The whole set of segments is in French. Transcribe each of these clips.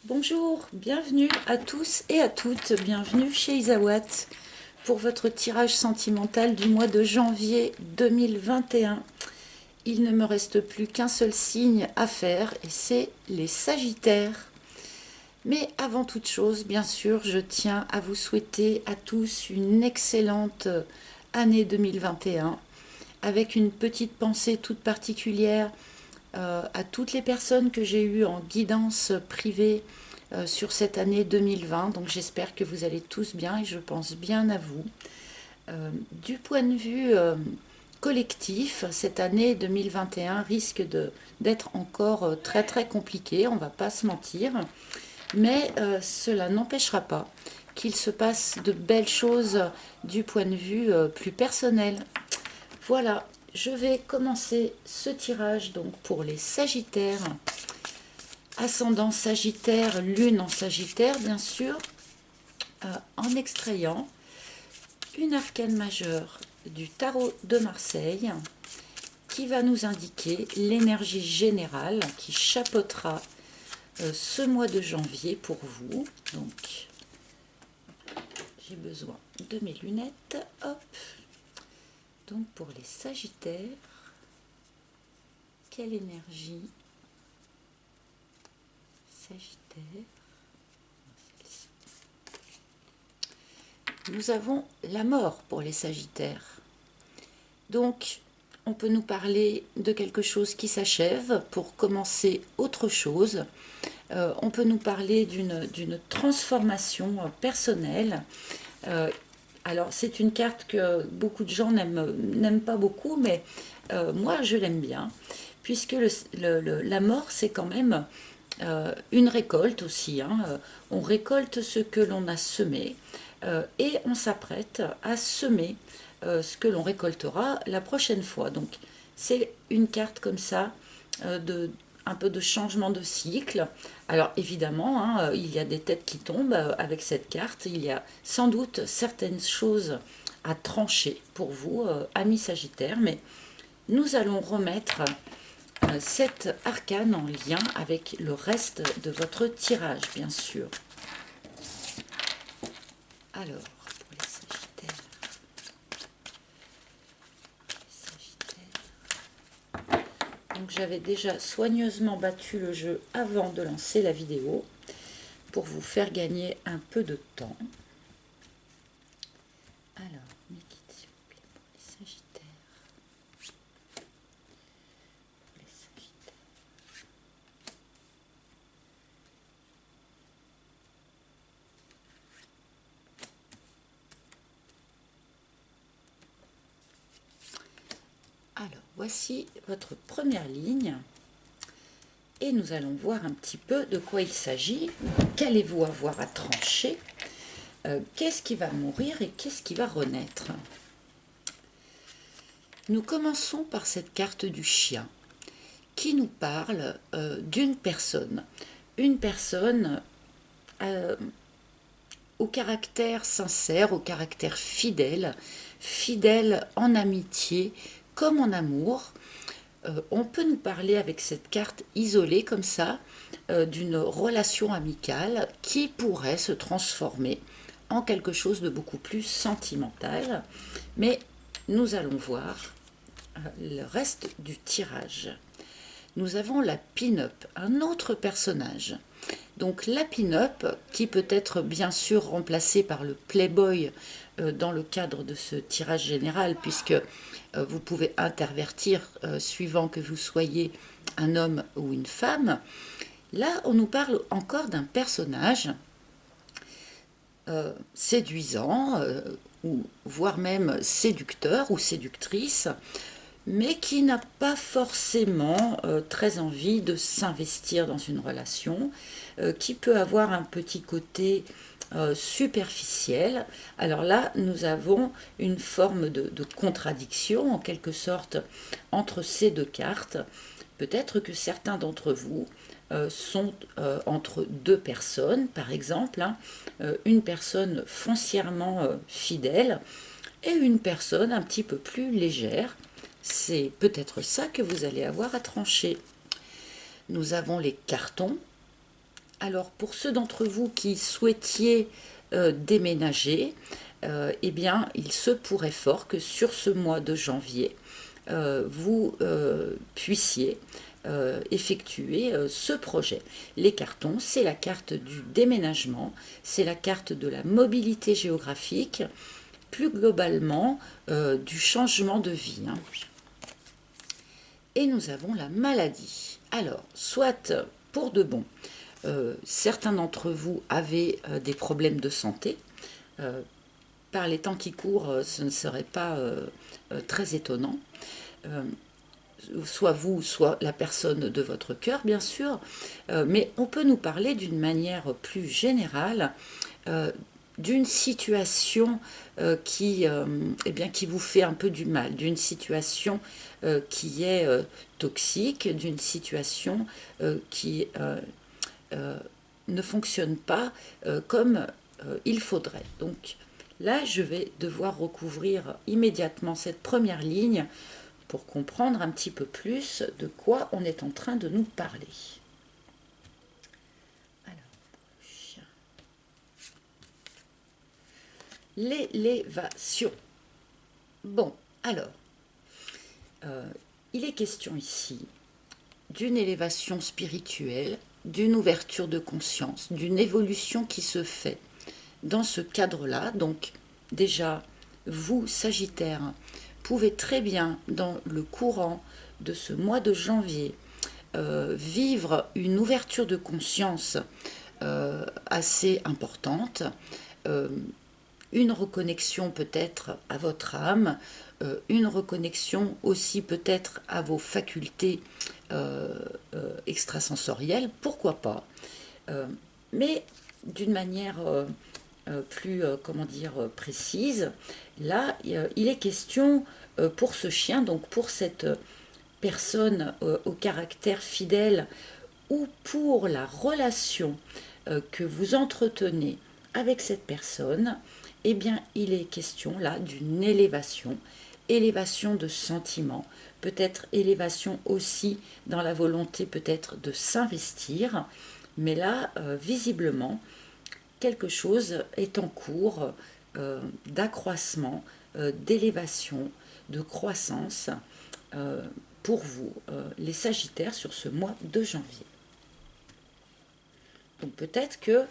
Bonjour, bienvenue à tous et à toutes, bienvenue chez Isawat pour votre tirage sentimental du mois de janvier 2021. Il ne me reste plus qu'un seul signe à faire et c'est les Sagittaires. Mais avant toute chose, bien sûr, je tiens à vous souhaiter à tous une excellente année 2021 avec une petite pensée toute particulière à toutes les personnes que j'ai eues en guidance privée sur cette année 2020. Donc j'espère que vous allez tous bien et je pense bien à vous. Du point de vue collectif, cette année 2021 risque d'être encore très très compliquée, on ne va pas se mentir, mais cela n'empêchera pas qu'il se passe de belles choses du point de vue plus personnel. Voilà, je vais commencer ce tirage donc pour les Sagittaires. Ascendant Sagittaire, Lune en Sagittaire, bien sûr, en extrayant une arcane majeure du tarot de Marseille qui va nous indiquer l'énergie générale qui chapeautera ce mois de janvier pour vous. Donc, j'ai besoin de mes lunettes. Hop. Donc, pour les Sagittaires, quelle énergie Sagittaire. Nous avons la mort pour les Sagittaires. Donc, on peut nous parler de quelque chose qui s'achève pour commencer autre chose. On peut nous parler d'une transformation personnelle. Alors, c'est une carte que beaucoup de gens n'aiment pas beaucoup, mais moi, je l'aime bien, puisque la mort, c'est quand même une récolte aussi. On récolte ce que l'on a semé et on s'apprête à semer ce que l'on récoltera la prochaine fois. Donc c'est une carte comme ça un peu de changement de cycle. Alors évidemment, il y a des têtes qui tombent avec cette carte. Il y a sans doute certaines choses à trancher pour vous, amis Sagittaires, mais nous allons remettre cette arcane en lien avec le reste de votre tirage, bien sûr. Alors, pour les Sagittaires, donc j'avais déjà soigneusement battu le jeu avant de lancer la vidéo pour vous faire gagner un peu de temps. Alors, mes guides, s'il vous plaît, pour les Sagittaires. Alors, voici votre première ligne. Et nous allons voir un petit peu de quoi il s'agit. Qu'allez-vous avoir à trancher? Qu'est-ce qui va mourir et qu'est-ce qui va renaître? Nous commençons par cette carte du chien qui nous parle d'une personne. Une personne au caractère sincère, au caractère fidèle, fidèle en amitié comme en amour. On peut nous parler avec cette carte isolée comme ça d'une relation amicale qui pourrait se transformer en quelque chose de beaucoup plus sentimental. Mais nous allons voir le reste du tirage. Nous avons la pin-up, un autre personnage. Donc la pin-up qui peut être bien sûr remplacée par le playboy dans le cadre de ce tirage général, puisque vous pouvez intervertir suivant que vous soyez un homme ou une femme. Là, on nous parle encore d'un personnage séduisant, ou voire même séducteur ou séductrice, mais qui n'a pas forcément très envie de s'investir dans une relation, qui peut avoir un petit côté superficiel. Alors là, nous avons une forme de contradiction, en quelque sorte, entre ces deux cartes. Peut-être que certains d'entre vous sont entre deux personnes, par exemple, une personne foncièrement fidèle et une personne un petit peu plus légère. C'est peut-être ça que vous allez avoir à trancher. Nous avons les cartons Alors, pour ceux d'entre vous qui souhaitiez déménager, eh bien, il se pourrait fort que sur ce mois de janvier, vous puissiez effectuer ce projet. Les cartons, c'est la carte du déménagement, c'est la carte de la mobilité géographique, plus globalement du changement de vie, hein. Et nous avons la maladie. Alors, soit pour de bon, certains d'entre vous avaient des problèmes de santé. Par les temps qui courent, ce ne serait pas très étonnant. Soit vous, soit la personne de votre cœur, bien sûr. Mais on peut nous parler d'une manière plus générale d'une situation eh bien, qui vous fait un peu du mal, d'une situation qui est toxique, d'une situation qui ne fonctionne pas comme il faudrait. Donc là, je vais devoir recouvrir immédiatement cette première ligne pour comprendre un petit peu plus de quoi on est en train de nous parler. Alors, l'élévation. Bon, alors, il est question ici d'une élévation spirituelle, d'une ouverture de conscience, d'une évolution qui se fait dans ce cadre-là. Donc, déjà, vous, Sagittaire, pouvez très bien, dans le courant de ce mois de janvier, vivre une ouverture de conscience assez importante, une reconnexion peut-être à votre âme, une reconnexion aussi peut-être à vos facultés extrasensorielles, pourquoi pas, mais d'une manière plus, comment dire, précise. Là, il est question pour ce chien, donc pour cette personne au caractère fidèle, ou pour la relation que vous entretenez avec cette personne, eh bien, il est question là d'une élévation, élévation de sentiments, peut-être élévation aussi dans la volonté peut-être de s'investir, mais là, visiblement, quelque chose est en cours d'accroissement, d'élévation, de croissance pour vous, les Sagittaires, sur ce mois de janvier. Donc peut-être que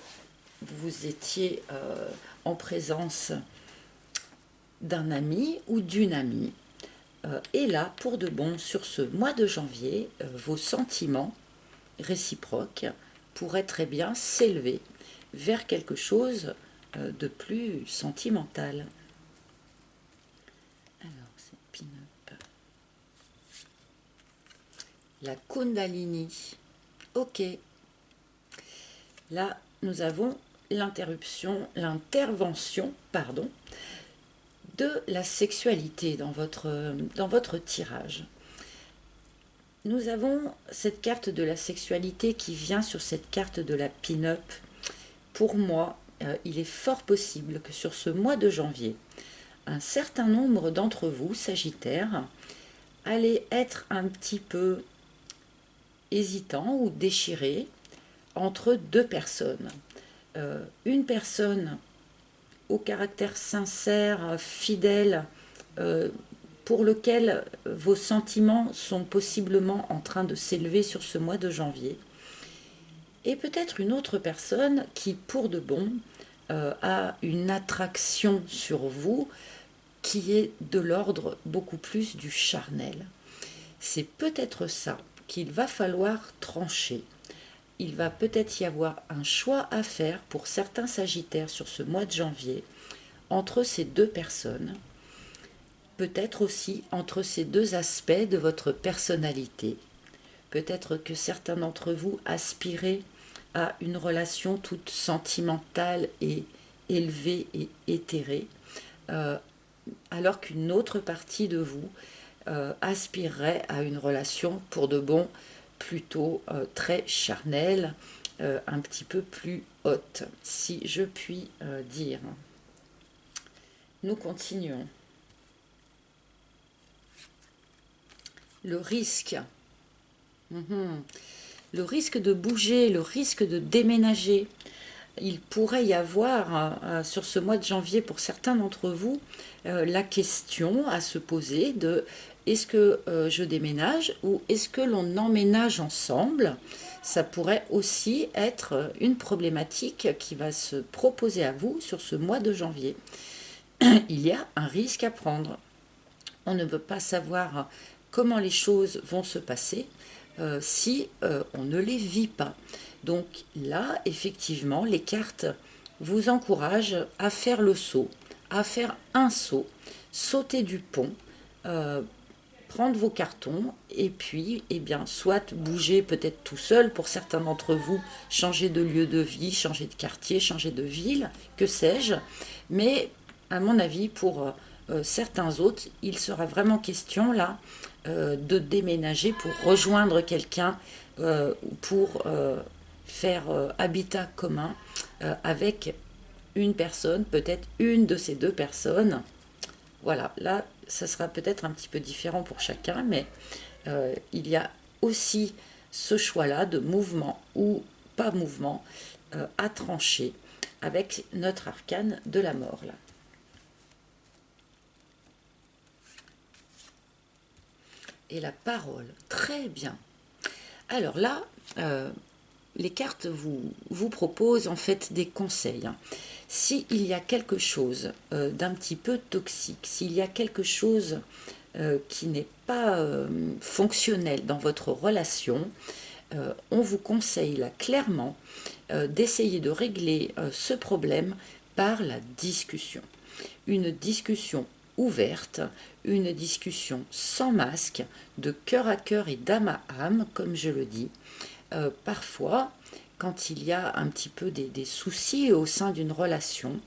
vous étiez en présence d'un ami ou d'une amie, et là, pour de bon, sur ce mois de janvier, vos sentiments réciproques pourraient très bien s'élever vers quelque chose de plus sentimental. Alors, c'est pin-up. La Kundalini. Ok. Là, nous avons l'intervention, pardon, de la sexualité dans votre tirage. Nous avons cette carte de la sexualité qui vient sur cette carte de la pin-up. Pour moi, il est fort possible que sur ce mois de janvier, un certain nombre d'entre vous, Sagittaires, allez être un petit peu hésitants ou déchirés entre deux personnes. Une personne au caractère sincère, fidèle, pour lequel vos sentiments sont possiblement en train de s'élever sur ce mois de janvier. Et peut-être une autre personne qui, pour de bon, a une attraction sur vous qui est de l'ordre beaucoup plus du charnel. C'est peut-être ça qu'il va falloir trancher. Il va peut-être y avoir un choix à faire pour certains Sagittaires sur ce mois de janvier entre ces deux personnes, peut-être aussi entre ces deux aspects de votre personnalité. Peut-être que certains d'entre vous aspirez à une relation toute sentimentale et élevée et éthérée, alors qu'une autre partie de vous aspirerait à une relation pour de bon plutôt très charnelle, un petit peu plus haute, si je puis dire. Nous continuons. Le risque. le risque de bouger, le risque de déménager. Il pourrait y avoir sur ce mois de janvier pour certains d'entre vous la question à se poser de est-ce que je déménage ou est-ce que l'on emménage ensemble. Ça pourrait aussi être une problématique qui va se proposer à vous sur ce mois de janvier. Il y a un risque à prendre. On ne peut pas savoir comment les choses vont se passer si on ne les vit pas. Donc là, effectivement, les cartes vous encouragent à faire le saut, à faire un saut, sauter du pont, prendre vos cartons et puis, eh bien, soit bouger peut-être tout seul pour certains d'entre vous, changer de lieu de vie, changer de quartier, changer de ville, que sais-je. Mais à mon avis, pour certains autres, il sera vraiment question là de déménager pour rejoindre quelqu'un, pour faire habitat commun avec une personne, peut-être une de ces deux personnes. Voilà, là, ça sera peut-être un petit peu différent pour chacun, mais il y a aussi ce choix-là de mouvement ou pas mouvement à trancher avec notre arcane de la mort, là. Et la parole, très bien. Alors là, les cartes vous proposent en fait des conseils. S'il y a quelque chose d'un petit peu toxique, s'il y a quelque chose qui n'est pas fonctionnel dans votre relation, on vous conseille là clairement d'essayer de régler ce problème par la discussion. Une discussion ouverte, une discussion sans masque, de cœur à cœur et d'âme à âme, comme je le dis. Parfois, quand il y a un petit peu des soucis au sein d'une relation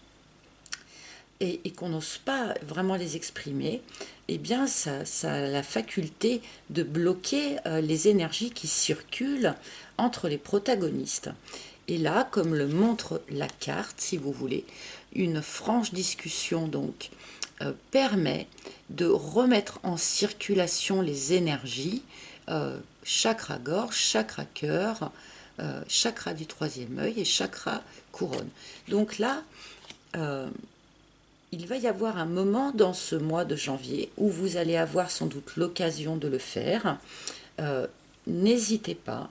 et qu'on n'ose pas vraiment les exprimer, eh bien ça a la faculté de bloquer les énergies qui circulent entre les protagonistes. Et là, comme le montre la carte, si vous voulez, une franche discussion donc permet de remettre en circulation les énergies, chakra gorge, chakra cœur, chakra du troisième œil et chakra couronne. Donc là, il va y avoir un moment dans ce mois de janvier où vous allez avoir sans doute l'occasion de le faire. N'hésitez pas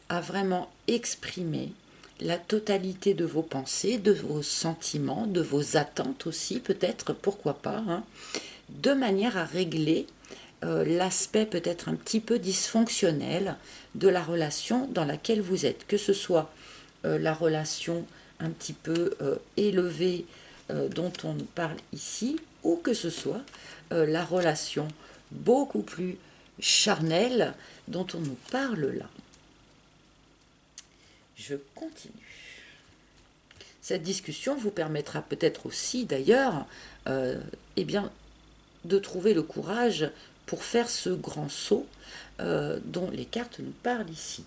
à vraiment exprimer la totalité de vos pensées, de vos sentiments, de vos attentes aussi, peut-être, pourquoi pas, hein, de manière à régler l'aspect peut-être un petit peu dysfonctionnel de la relation dans laquelle vous êtes, que ce soit la relation un petit peu élevée dont on nous parle ici, ou que ce soit la relation beaucoup plus charnelle dont on nous parle là. Je continue. Cette discussion vous permettra peut-être aussi d'ailleurs eh bien, de trouver le courage pour faire ce grand saut dont les cartes nous parlent ici.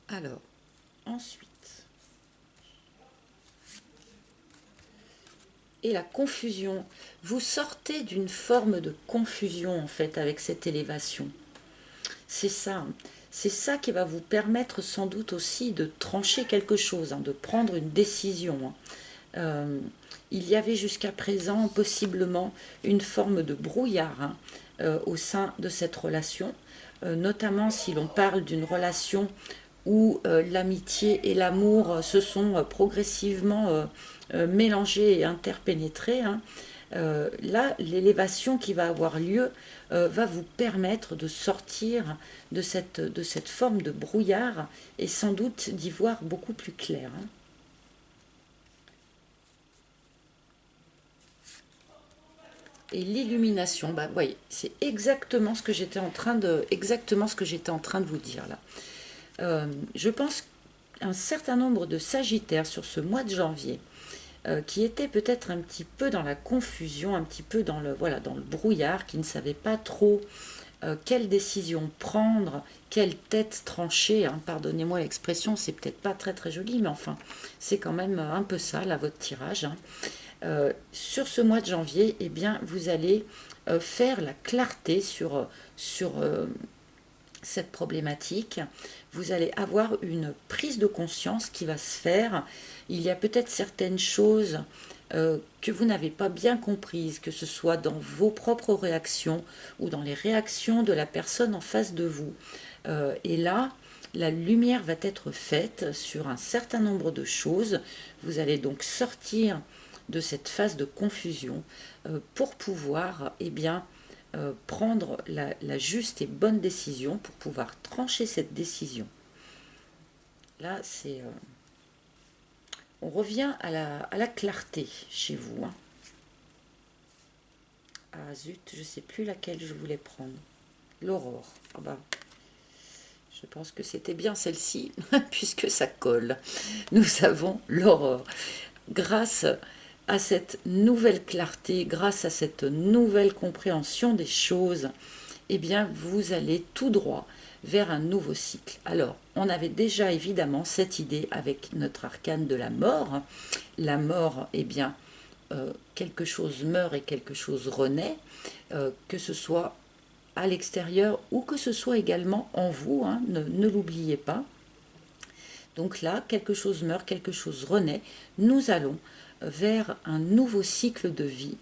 Alors, ensuite, et la confusion. Vous sortez d'une forme de confusion en fait avec cette élévation. C'est ça. C'est ça qui va vous permettre sans doute aussi de trancher quelque chose, hein, de prendre une décision. Il y avait jusqu'à présent possiblement une forme de brouillard au sein de cette relation, notamment si l'on parle d'une relation où l'amitié et l'amour se sont progressivement mélangés et interpénétrés. Là, l'élévation qui va avoir lieu va vous permettre de sortir de cette forme de brouillard et sans doute d'y voir beaucoup plus clair. Et l'illumination, bah, voyez, c'est exactement ce que j'étais en train de vous dire là. Je pense qu'un certain nombre de Sagittaires sur ce mois de janvier qui étaient peut-être un petit peu dans la confusion, un petit peu dans le brouillard, qui ne savaient pas trop quelle décision prendre, quelle tête trancher, hein, pardonnez-moi l'expression, c'est peut-être pas très très joli, mais enfin, c'est quand même un peu ça, là, votre tirage. Sur ce mois de janvier, eh bien, vous allez faire la clarté sur cette problématique, vous allez avoir une prise de conscience qui va se faire. Il y a peut-être certaines choses que vous n'avez pas bien comprises, que ce soit dans vos propres réactions ou dans les réactions de la personne en face de vous. Et là, la lumière va être faite sur un certain nombre de choses. Vous allez donc sortir de cette phase de confusion pour pouvoir, eh bien, prendre la juste et bonne décision, pour pouvoir trancher cette décision. Là, c'est... on revient à la clarté chez vous. Hein. Ah zut, je ne sais plus laquelle je voulais prendre. L'aurore. Ah bah, je pense que c'était bien celle-ci, puisque ça colle. Nous avons l'aurore. Grâce à cette nouvelle clarté, grâce à cette nouvelle compréhension des choses, eh bien, vous allez tout droit vers un nouveau cycle. Alors, on avait déjà évidemment cette idée avec notre arcane de la mort. La mort, eh bien, quelque chose meurt et quelque chose renaît, que ce soit à l'extérieur ou que ce soit également en vous, hein, ne l'oubliez pas. Donc là, quelque chose meurt, quelque chose renaît. Nous allons vers un nouveau cycle de vie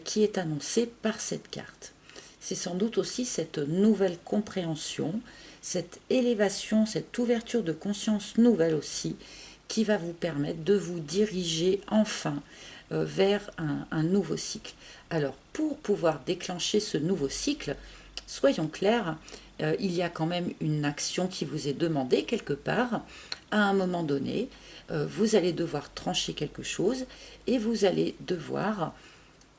qui est annoncé par cette carte. C'est sans doute aussi cette nouvelle compréhension, cette élévation, cette ouverture de conscience nouvelle aussi, qui va vous permettre de vous diriger enfin vers un nouveau cycle. Alors, pour pouvoir déclencher ce nouveau cycle, soyons clairs, il y a quand même une action qui vous est demandée quelque part. À un moment donné, vous allez devoir trancher quelque chose et vous allez devoir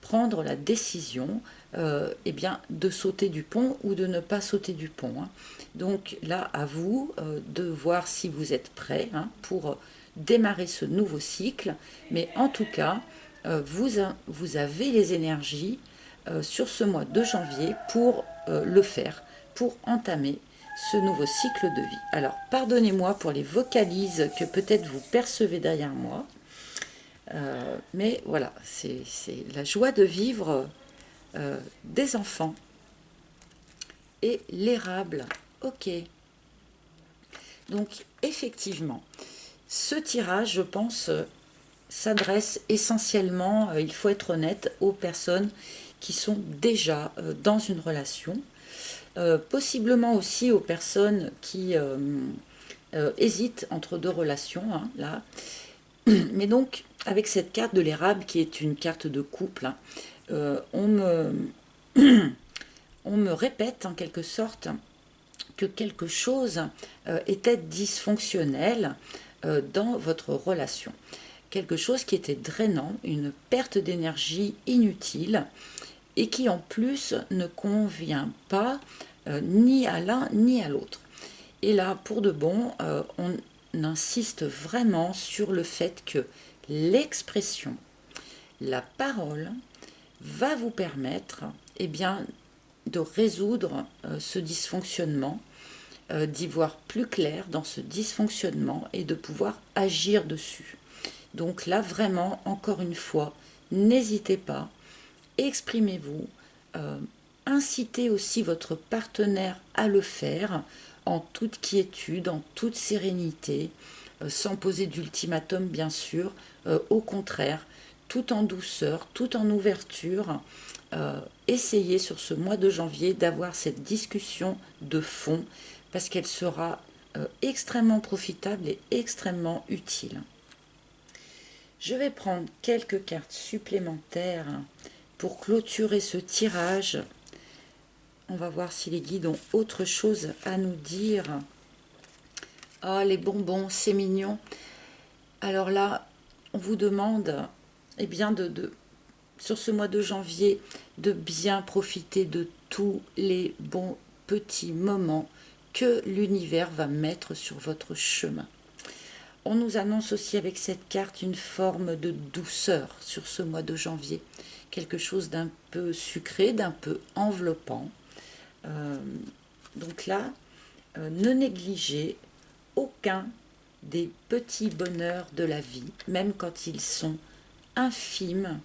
prendre la décision eh bien, de sauter du pont ou de ne pas sauter du pont. Hein. Donc là, à vous de voir si vous êtes prêt hein, pour démarrer ce nouveau cycle. Mais en tout cas, vous avez les énergies sur ce mois de janvier pour le faire, pour entamer ce nouveau cycle de vie. Alors, pardonnez-moi pour les vocalises que peut-être vous percevez derrière moi, mais voilà, c'est la joie de vivre des enfants. Et l'érable, ok. Donc, effectivement, ce tirage, je pense, s'adresse essentiellement, il faut être honnête, aux personnes qui sont déjà dans une relation, possiblement aussi aux personnes qui hésitent entre deux relations, hein, là. Mais donc, avec cette carte de l'érable, qui est une carte de couple, hein, on me répète en quelque sorte que quelque chose était dysfonctionnel dans votre relation. Quelque chose qui était drainant, une perte d'énergie inutile et qui en plus ne convient pas ni à l'un ni à l'autre. Et là, pour de bon, on insiste vraiment sur le fait que l'expression, la parole, va vous permettre eh bien, de résoudre ce dysfonctionnement, d'y voir plus clair dans ce dysfonctionnement et de pouvoir agir dessus. Donc là, vraiment, encore une fois, n'hésitez pas, exprimez-vous, incitez aussi votre partenaire à le faire en toute quiétude, en toute sérénité, sans poser d'ultimatum bien sûr, au contraire, tout en douceur, tout en ouverture. Essayez sur ce mois de janvier d'avoir cette discussion de fond parce qu'elle sera extrêmement profitable et extrêmement utile. Je vais prendre quelques cartes supplémentaires pour clôturer ce tirage. On va voir si les guides ont autre chose à nous dire. Ah, les bonbons, c'est mignon. Alors là, on vous demande eh bien, sur ce mois de janvier, de bien profiter de tous les bons petits moments que l'univers va mettre sur votre chemin. On nous annonce aussi avec cette carte une forme de douceur sur ce mois de janvier. Quelque chose d'un peu sucré, d'un peu enveloppant. Donc là, ne négligez aucun des petits bonheurs de la vie, même quand ils sont infimes.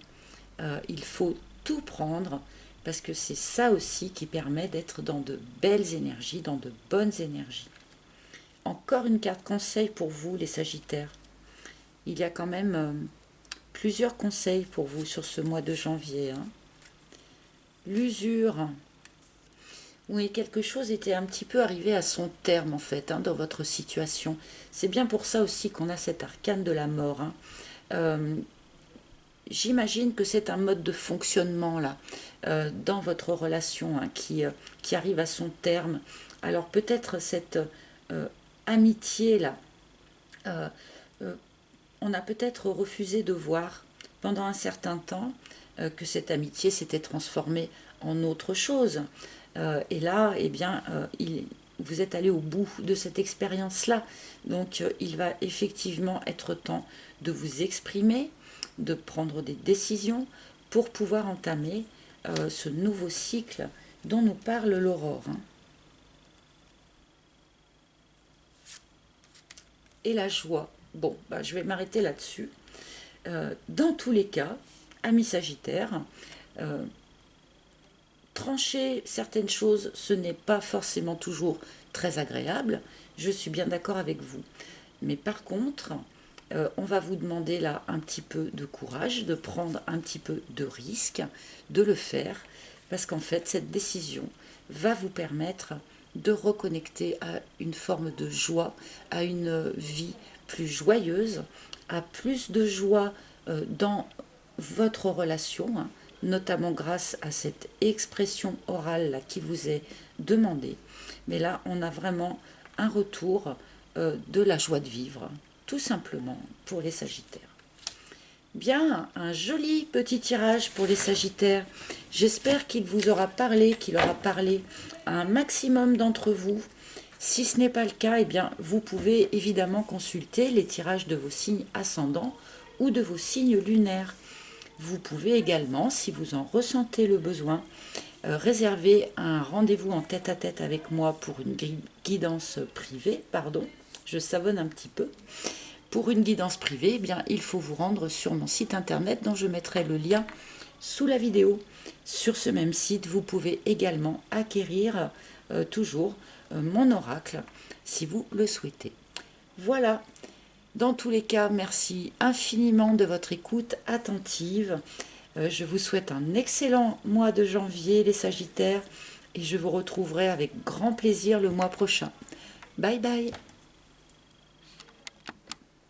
Il faut tout prendre parce que c'est ça aussi qui permet d'être dans de belles énergies, dans de bonnes énergies. Encore une carte conseil pour vous, les Sagittaires. Il y a quand même plusieurs conseils pour vous sur ce mois de janvier. Hein. L'usure. Oui, quelque chose était un petit peu arrivé à son terme en fait, hein, dans votre situation. C'est bien pour ça aussi qu'on a cet arcane de la mort. Hein. J'imagine que c'est un mode de fonctionnement là, dans votre relation hein, qui arrive à son terme. Alors peut-être cette amitié là, euh, euh, on a peut-être refusé de voir pendant un certain temps que cette amitié s'était transformée en autre chose. Et là, eh bien, vous êtes allé au bout de cette expérience-là. Donc, il va effectivement être temps de vous exprimer, de prendre des décisions pour pouvoir entamer ce nouveau cycle dont nous parle l'Aurore. Hein. Et la joie. Bon, bah, je vais m'arrêter là-dessus. Dans tous les cas, amis Sagittaires, trancher certaines choses, ce n'est pas forcément toujours très agréable. Je suis bien d'accord avec vous. Mais par contre, on va vous demander là un petit peu de courage, de prendre un petit peu de risque, de le faire, parce qu'en fait, cette décision va vous permettre de reconnecter à une forme de joie, à une vie plus joyeuse, à plus de joie dans votre relation, hein, notamment grâce à cette expression orale là, qui vous est demandée. Mais là, on a vraiment un retour de la joie de vivre, tout simplement, pour les Sagittaires. Bien, un joli petit tirage pour les Sagittaires. J'espère qu'il vous aura parlé, qu'il aura parlé à un maximum d'entre vous. Si ce n'est pas le cas, eh bien, vous pouvez évidemment consulter les tirages de vos signes ascendants ou de vos signes lunaires. Vous pouvez également, si vous en ressentez le besoin, réserver un rendez-vous en tête-à-tête avec moi pour une guidance privée. Pardon, je savonne un petit peu. Pour une guidance privée, eh bien, il faut vous rendre sur mon site internet dont je mettrai le lien sous la vidéo. Sur ce même site, vous pouvez également acquérir toujours mon oracle si vous le souhaitez. Voilà. Dans tous les cas, merci infiniment de votre écoute attentive. Je vous souhaite un excellent mois de janvier, les Sagittaires, et je vous retrouverai avec grand plaisir le mois prochain. Bye bye!